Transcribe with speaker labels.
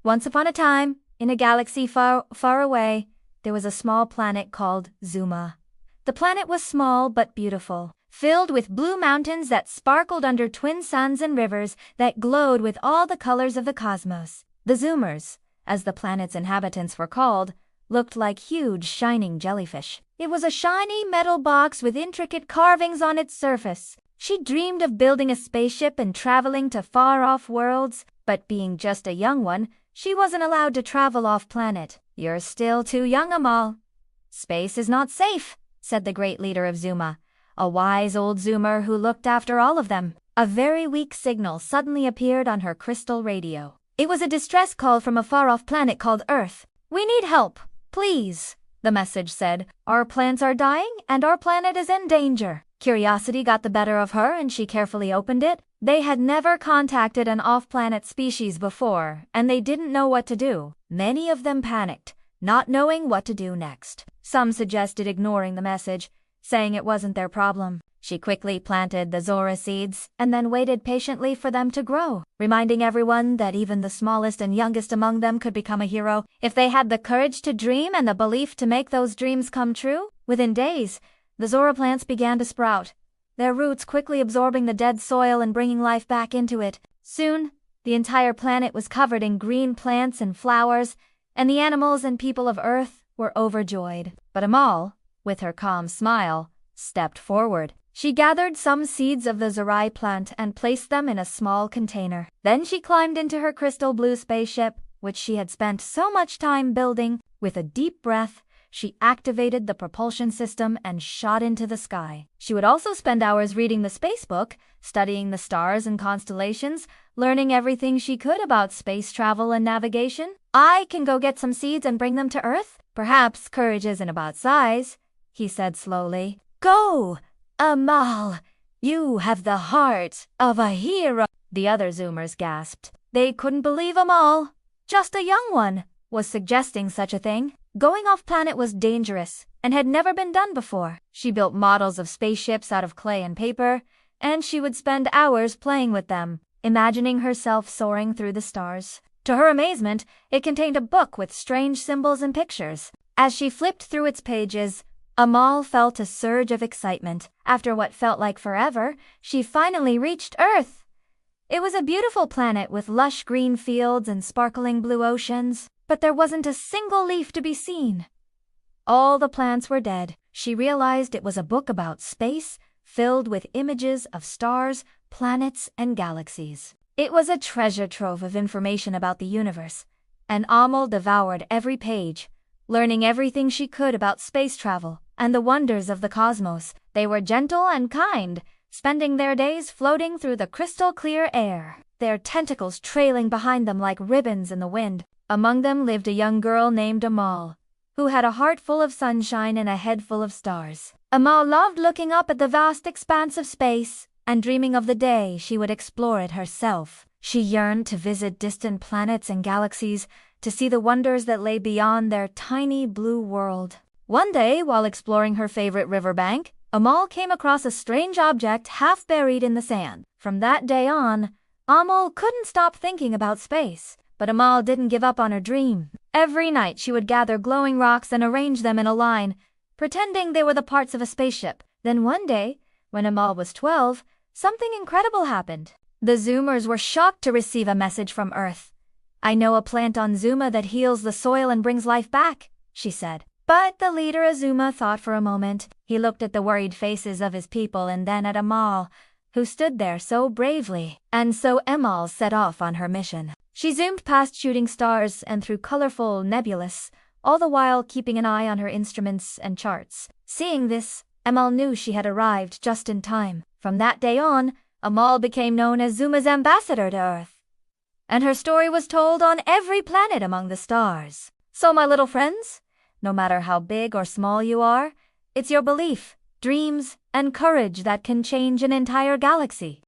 Speaker 1: Once upon a time, in a galaxy far, far away, there was a small planet called Zuma. The planet was small but beautiful, filled with blue mountains that sparkled under twin suns and rivers that glowed with all the colors of the cosmos. The Zoomers, as the planet's inhabitants were called, looked like huge shining jellyfish. It was a shiny metal box with intricate carvings on its surface. She dreamed of building a spaceship and traveling to far-off worlds, but being just a young one, she wasn't allowed to travel off-planet. "You're still too young, Amal. Space is not safe," said the great leader of Zuma, a wise old Zoomer who looked after all of them. A very weak signal suddenly appeared on her crystal radio. It was a distress call from a far-off planet called Earth. "We need help, please," the message said. "Our plants are dying and our planet is in danger." Curiosity got the better of her and she carefully opened it. They had never contacted an off-planet species before, and they didn't know what to do. Many of them panicked, not knowing what to do next. Some suggested ignoring the message, saying it wasn't their problem. She quickly planted the Zora seeds and then waited patiently for them to grow, reminding everyone that even the smallest and youngest among them could become a hero if they had the courage to dream and the belief to make those dreams come true. Within days, the Zora plants began to sprout, their roots quickly absorbing the dead soil and bringing life back into it. Soon, the entire planet was covered in green plants and flowers, and the animals and people of Earth were overjoyed. But Amal, with her calm smile, stepped forward. She gathered some seeds of the Zorai plant and placed them in a small container. Then she climbed into her crystal blue spaceship, which she had spent so much time building. With a deep breath, she activated the propulsion system and shot into the sky. She would also spend hours reading the space book, studying the stars and constellations, learning everything she could about space travel and navigation. "I can go get some seeds and bring them to Earth? Perhaps courage isn't about size," he said slowly. "Go, Amal! You have the heart of a hero." The other Zoomers gasped. They couldn't believe Amal, just a young one, was suggesting such a thing. Going off-planet was dangerous and had never been done before. She built models of spaceships out of clay and paper, and she would spend hours playing with them, imagining herself soaring through the stars. To her amazement, it contained a book with strange symbols and pictures. As she flipped through its pages, Amal felt a surge of excitement. After what felt like forever, she finally reached Earth. It was a beautiful planet with lush green fields and sparkling blue oceans, but there wasn't a single leaf to be seen. All the plants were dead. She realized it was a book about space, filled with images of stars, planets, and galaxies. It was a treasure trove of information about the universe, and Amal devoured every page, learning everything she could about space travel and the wonders of the cosmos. They were gentle and kind, spending their days floating through the crystal-clear air, their tentacles trailing behind them like ribbons in the wind. Among them lived a young girl named Amal, who had a heart full of sunshine and a head full of stars. Amal loved looking up at the vast expanse of space and dreaming of the day she would explore it herself. She yearned to visit distant planets and galaxies, to see the wonders that lay beyond their tiny blue world. One day, while exploring her favorite riverbank, Amal came across a strange object half buried in the sand. From that day on, Amal couldn't stop thinking about space. But Amal didn't give up on her dream. Every night she would gather glowing rocks and arrange them in a line, pretending they were the parts of a spaceship. Then one day, when Amal was 12, something incredible happened. The Zoomers were shocked to receive a message from Earth. "I know a plant on Zuma that heals the soil and brings life back," she said. But the leader of Zuma thought for a moment. He looked at the worried faces of his people and then at Amal, who stood there so bravely. And so Amal set off on her mission. She zoomed past shooting stars and through colorful nebulous, all the while keeping an eye on her instruments and charts. Seeing this, Amal knew she had arrived just in time. From that day on, Amal became known as Zuma's ambassador to Earth, and her story was told on every planet among the stars. So, my little friends, no matter how big or small you are, it's your belief, dreams, and courage that can change an entire galaxy.